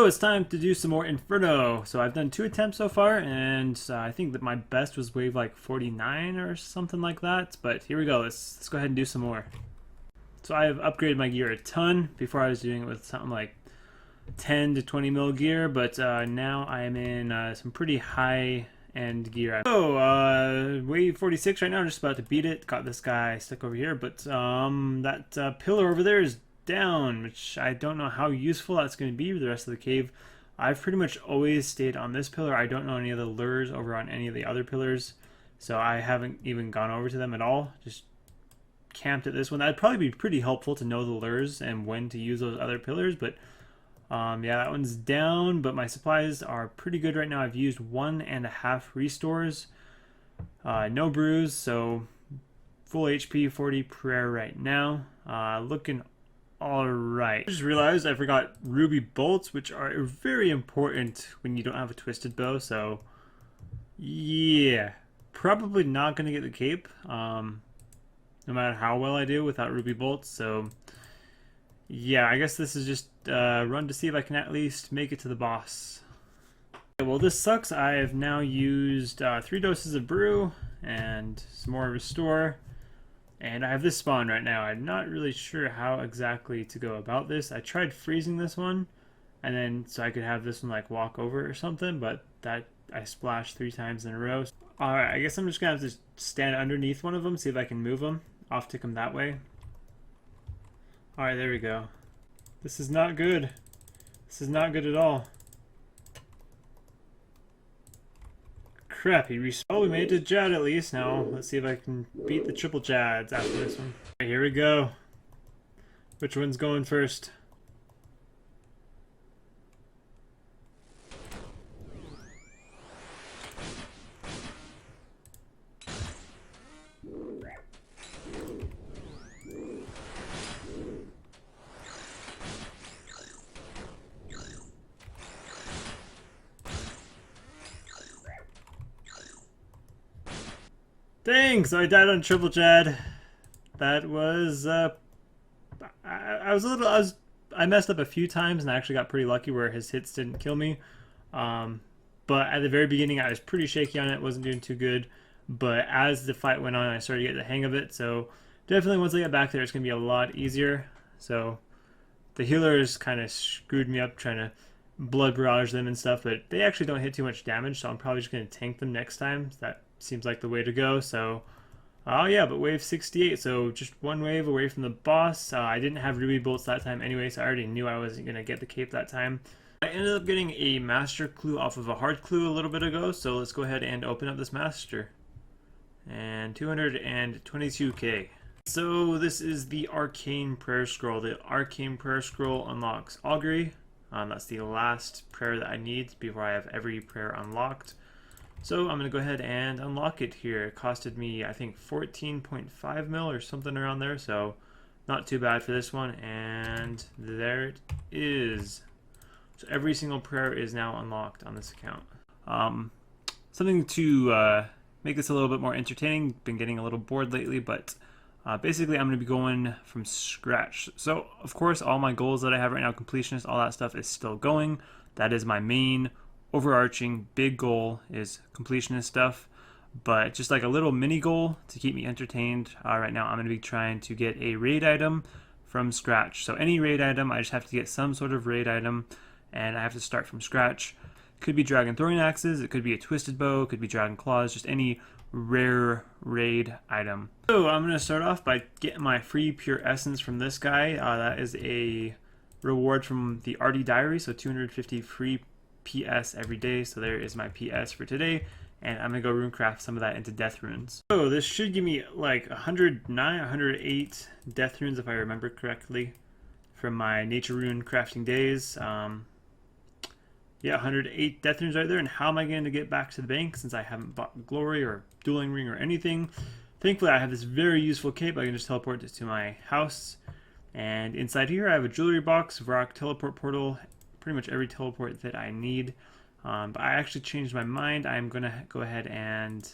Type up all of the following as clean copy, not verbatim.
So it's time to do some more Inferno. So I've done 2 attempts so far, and I think that my best was wave like 49 or something like that. But here we go. Let's go ahead and do some more. So I have upgraded my gear a ton. Before I was doing it with something like 10 to 20 mil gear, but now I am in some pretty high end gear. So wave 46 right now. I'm just about to beat it. Got this guy stuck over here, but that pillar over there is down, which I don't know how useful that's going to be for the rest of the cave. I've pretty much always stayed on this pillar. I don't know any of the lures over on any of the other pillars, so I haven't even gone over to them at all. Just camped at this one. That'd probably be pretty helpful to know the lures and when to use those other pillars, but yeah, that one's down, but my supplies are pretty good right now. I've used 1.5 restores, no brews, so full HP, 40 prayer right now. Looking alright. I just realized I forgot ruby bolts, which are very important when you don't have a twisted bow, so yeah, probably not going to get the cape, no matter how well I do without ruby bolts, so yeah, I guess this is just run to see if I can at least make it to the boss. Okay, well, this sucks. I have now used 3 doses of brew and some more restore. And I have this spawn right now. I'm not really sure how exactly to go about this. I tried freezing this one, and then so I could have this one like walk over or something, but that I splashed 3 times in a row. Alright, I guess I'm just gonna have to stand underneath one of them, see if I can move them, off tick them that way. Alright, there we go. This is not good. This is not good at all. Crap, he respawned. Oh, we made it to Jad at least. Now, let's see if I can beat the triple Jads after this one. Right, here we go. Which one's going first? Dang, so I died on triple Jad. That was I messed up a few times and I actually got pretty lucky where his hits didn't kill me. But at the very beginning I was pretty shaky on it, wasn't doing too good. But as the fight went on, I started to get the hang of it. So definitely once I get back there, it's gonna be a lot easier. So the healers kind of screwed me up trying to blood barrage them and stuff, but they actually don't hit too much damage, so I'm probably just gonna tank them next time. That seems like the way to go. So oh yeah, but wave 68, so just one wave away from the boss. I didn't have ruby bolts that time anyway, so I already knew I wasn't going to get the cape that time. I ended up getting a master clue off of a hard clue a little bit ago, so let's go ahead and open up this master. And 222k. So this is the arcane prayer scroll. The arcane prayer scroll unlocks augury. That's the last prayer that I need before I have every prayer unlocked. So I'm going to go ahead and unlock it here. It costed me, I think, 14.5 mil or something around there, so not too bad for this one. And there it is. So every single prayer is now unlocked on this account. Something to make this a little bit more entertaining. Been getting a little bored lately, but basically I'm going to be going from scratch. So, of course, all my goals that I have right now, completionist, all that stuff is still going. That is my main overarching big goal, is completionist stuff, but just like a little mini goal to keep me entertained right now, I'm going to be trying to get a raid item from scratch. So any raid item, I just have to get some sort of raid item, and I have to start from scratch. Could be dragon throwing axes, it could be a twisted bow, it could be dragon claws, just any rare raid item. So I'm going to start off by getting my free pure essence from this guy. That is a reward from the Arty Diary, so 250 free PS every day. So there is my PS for today, and I'm gonna go runecraft some of that into death runes. So this should give me like 109, 108 death runes if I remember correctly from my nature rune crafting days. Yeah, 108 death runes right there. And how am I going to get back to the bank since I haven't bought glory or dueling ring or anything? Thankfully I have this very useful cape. I can just teleport this to my house, and inside here I have a jewelry box, Varrock teleport portal, pretty much every teleport that I need. But I actually changed my mind. I'm going to go ahead and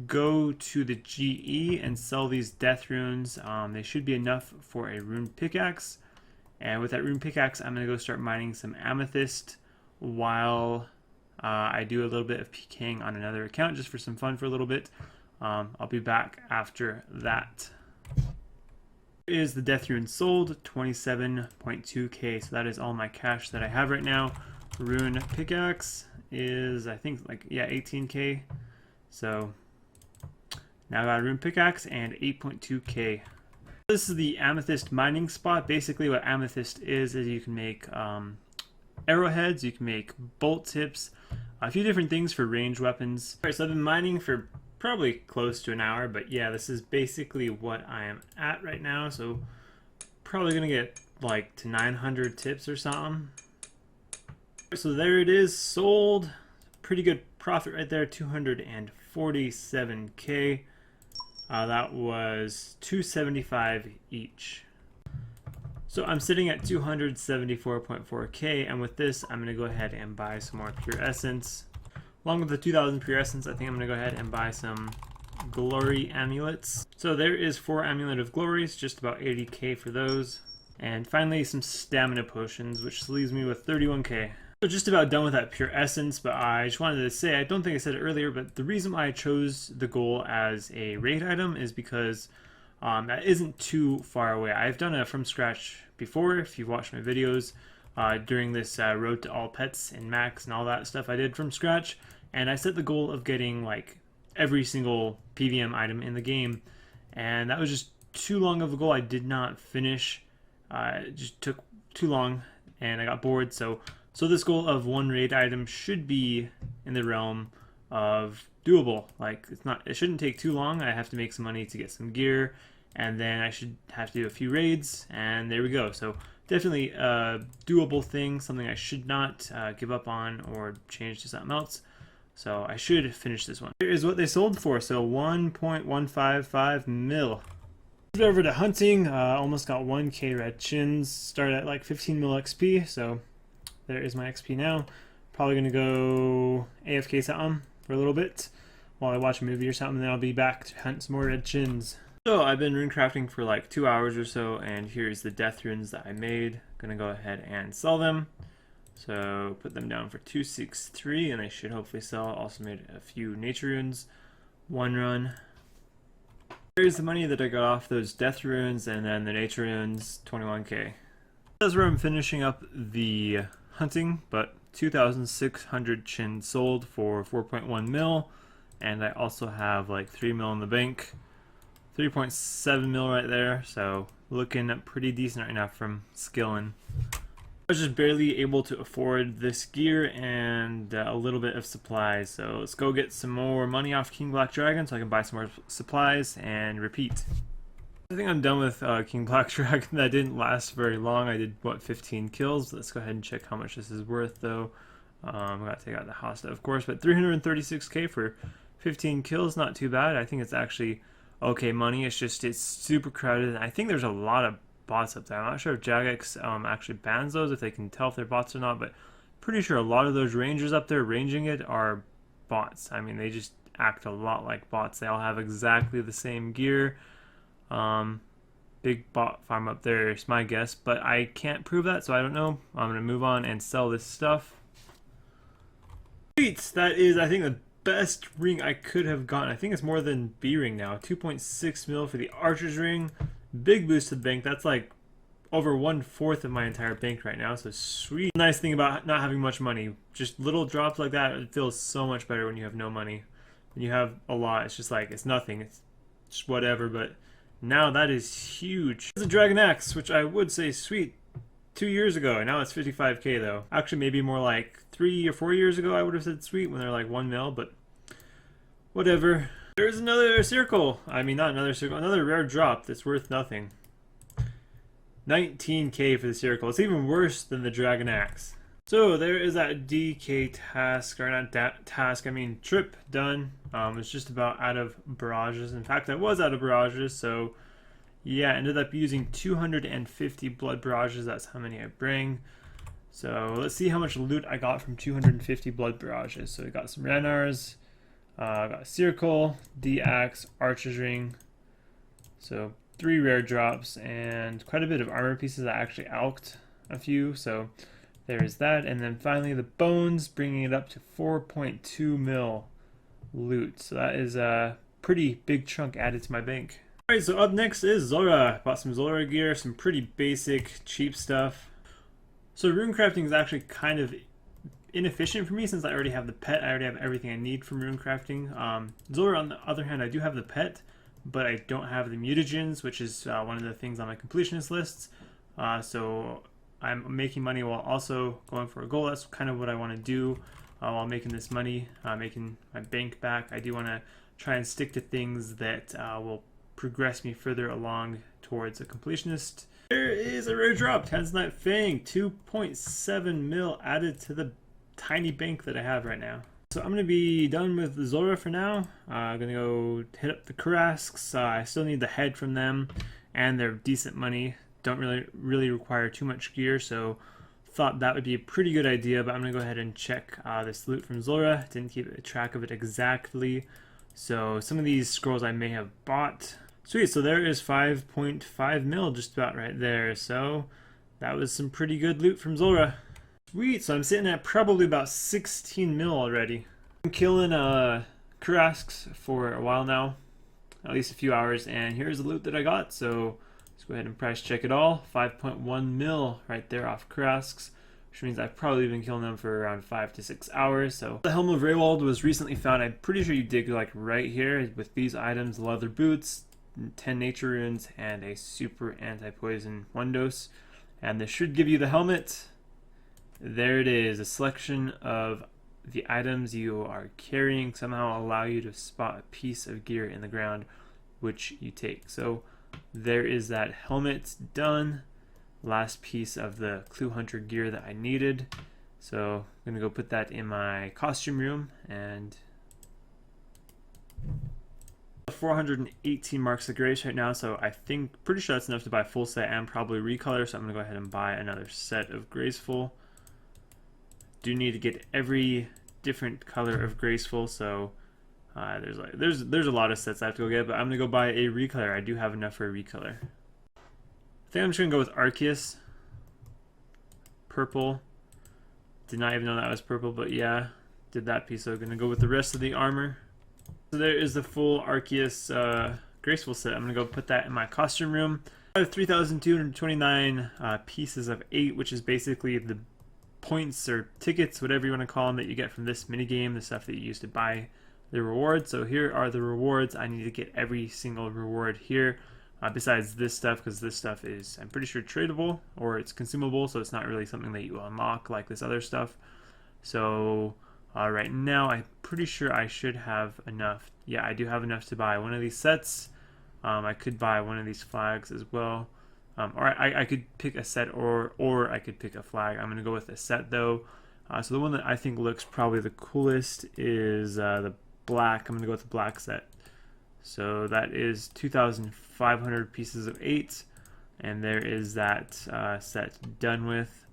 go to the GE and sell these death runes. They should be enough for a rune pickaxe. And with that rune pickaxe, I'm going to go start mining some amethyst while I do a little bit of PKing on another account just for some fun for a little bit. I'll be back after that. Here is the death rune sold, 27.2k. So that is all my cash that I have right now. Rune pickaxe is, I think, like, yeah, 18k. So now I got a rune pickaxe and 8.2k. This is the amethyst mining spot. Basically what amethyst is you can make arrowheads, you can make bolt tips, a few different things for ranged weapons. Alright, so I've been mining for probably close to an hour, but yeah, this is basically what I am at right now. So probably gonna get like to 900 tips or something. So there it is, sold. Pretty good profit right there, 247k. That was 275 each. So I'm sitting at 274.4k, and with this I'm going to go ahead and buy some more pure essence. Along with the 2000 pure essence, I think I'm going to go ahead and buy some glory amulets. So there is 4 amulet of glories, just about 80k for those. And finally some stamina potions, which leaves me with 31k. So just about done with that pure essence, but I just wanted to say, I don't think I said it earlier, but the reason why I chose the goal as a raid item is because that isn't too far away. I've done it from scratch before, if you've watched my videos, during this road to all pets and max and all that stuff I did from scratch, and I set the goal of getting like every single PVM item in the game, and that was just too long of a goal. I did not finish. It just took too long and I got bored, so this goal of 1 raid item should be in the realm of doable. Like, it shouldn't take too long. I have to make some money to get some gear, and then I should have to do a few raids, and there we go. So definitely a doable thing, something I should not give up on or change to something else. So I should finish this one. Here is what they sold for. So 1.155 mil. Moved over to hunting. Almost got 1k red chins. Started at like 15 mil XP. So there is my XP now. Probably gonna go AFK something for a little bit while I watch a movie or something, then I'll be back to hunt some more red chins. So I've been rune crafting for like 2 hours or so, and here's the death runes that I made. Gonna go ahead and sell them. So put them down for 263, and they should hopefully sell. Also made a few nature runes, 1 run. Here's the money that I got off those death runes, and then the nature runes, 21k. That's where I'm finishing up the hunting, but 2,600 chin sold for 4.1 mil, and I also have like 3 mil in the bank, 3.7 mil right there, so looking pretty decent right now from skilling. I was just barely able to afford this gear and a little bit of supplies, so let's go get some more money off King Black Dragon so I can buy some more supplies and repeat. I think I'm done with King Black Dragon. That didn't last very long. I did, what, 15 kills? Let's go ahead and check how much this is worth, though. I gotta take out the Hosta, of course, but 336k for 15 kills, not too bad. I think it's actually okay money. It's just, it's super crowded, and I think there's a lot of bots up there. I'm not sure if Jagex actually bans those, if they can tell if they're bots or not, but pretty sure a lot of those rangers up there ranging it are bots. I mean, they just act a lot like bots. They all have exactly the same gear. Big bot farm up there is my guess, but I can't prove that, so I don't know. I'm gonna move on and sell this stuff. Sweet, that is, I think, the best ring I could have gotten. I think it's more than B ring now. 2.6 mil for the archer's ring. Big boost to the bank. That's like over 1/4 of my entire bank right now, so sweet. Nice thing about not having much money, just little drops like that, it feels so much better when you have no money. When you have a lot, it's just like, it's nothing, it's just whatever, but now that is huge. It's a Dragon Axe, which I would say sweet 2 years ago, and now it's 55k though. Actually, maybe more like 3 or 4 years ago I would have said sweet when they're like 1 mil, but whatever. There's another circle. I mean, not another circle, another rare drop that's worth nothing. 19k for the circle. It's even worse than the Dragon Axe. So there is that DK task, or not task, I mean trip done. It's just about out of barrages. In fact, I was out of barrages, so yeah, ended up using 250 blood barrages. That's how many I bring. So let's see how much loot I got from 250 blood barrages. So we got some Renars, got a circle, D-Axe, Archer's Ring. So 3 rare drops and quite a bit of armor pieces. I actually alked a few, so there's that. And then finally the bones, bringing it up to 4.2 mil loot. So that is a pretty big chunk added to my bank. Alright, so up next is Zora. Bought some Zora gear, some pretty basic, cheap stuff. So rune crafting is actually kind of inefficient for me since I already have the pet. I already have everything I need from rune crafting. Zora, on the other hand, I do have the pet, but I don't have the mutagens, which is one of the things on my completionist lists. So I'm making money while also going for a goal. That's kind of what I want to do while making this money, making my bank back. I do want to try and stick to things that will progress me further along towards a completionist. There is a rare drop, Tanzanite Fang, 2.7 mil added to the tiny bank that I have right now. So I'm going to be done with Zora for now. I'm going to go hit up the Karasks. I still need the head from them, and they're decent money. Don't really require too much gear, so thought that would be a pretty good idea, but I'm going to go ahead and check this loot from Zora. Didn't keep track of it exactly. So some of these scrolls I may have bought. Sweet, so there is 5.5 mil just about right there. So that was some pretty good loot from Zora. Sweet, so I'm sitting at probably about 16 mil already. I'm killing Karasks for a while now, at least a few hours, and here's the loot that I got. So let's go ahead and price check it all. 5.1 mil right there off Karasks, which means I've probably been killing them for around 5 to 6 hours. So the Helm of Raywald was recently found. I'm pretty sure you dig like right here with these items: leather boots, 10 nature runes, and a super anti-poison 1 dose. And this should give you the helmet. There it is. A selection of the items you are carrying somehow allow you to spot a piece of gear in the ground, which you take. So there is that helmet done. Last piece of the clue hunter gear that I needed. So I'm gonna go put that in my costume room, and 418 marks of grace right now, so I think pretty sure that's enough to buy a full set and probably recolor. So I'm gonna go ahead and buy another set of graceful. Do need to get every different color of graceful, so there's a lot of sets I have to go get, but I'm gonna go buy a recolor. I do have enough for a recolor. I think I'm just gonna go with Arceus. Purple. Did not even know that was purple, but yeah, did that piece. So I'm gonna go with the rest of the armor. So there is the full Arceus graceful set. I'm gonna go put that in my costume room. I have 3,229 pieces of 8, which is basically the points or tickets, whatever you want to call them, that you get from this minigame, the stuff that you use to buy the rewards. So here are the rewards. I need to get every single reward here, besides this stuff, because this stuff is, I'm pretty sure, tradable, or it's consumable, so it's not really something that you unlock like this other stuff. So right now I'm pretty sure I should have enough. Yeah, I do have enough to buy one of these sets. I could buy one of these flags as well. Or I could pick a set, or I could pick a flag. I'm going to go with a set though. So the one that I think looks probably the coolest is the black. I'm going to go with the black set. So that is 2,500 pieces of 8. And there is that set done with.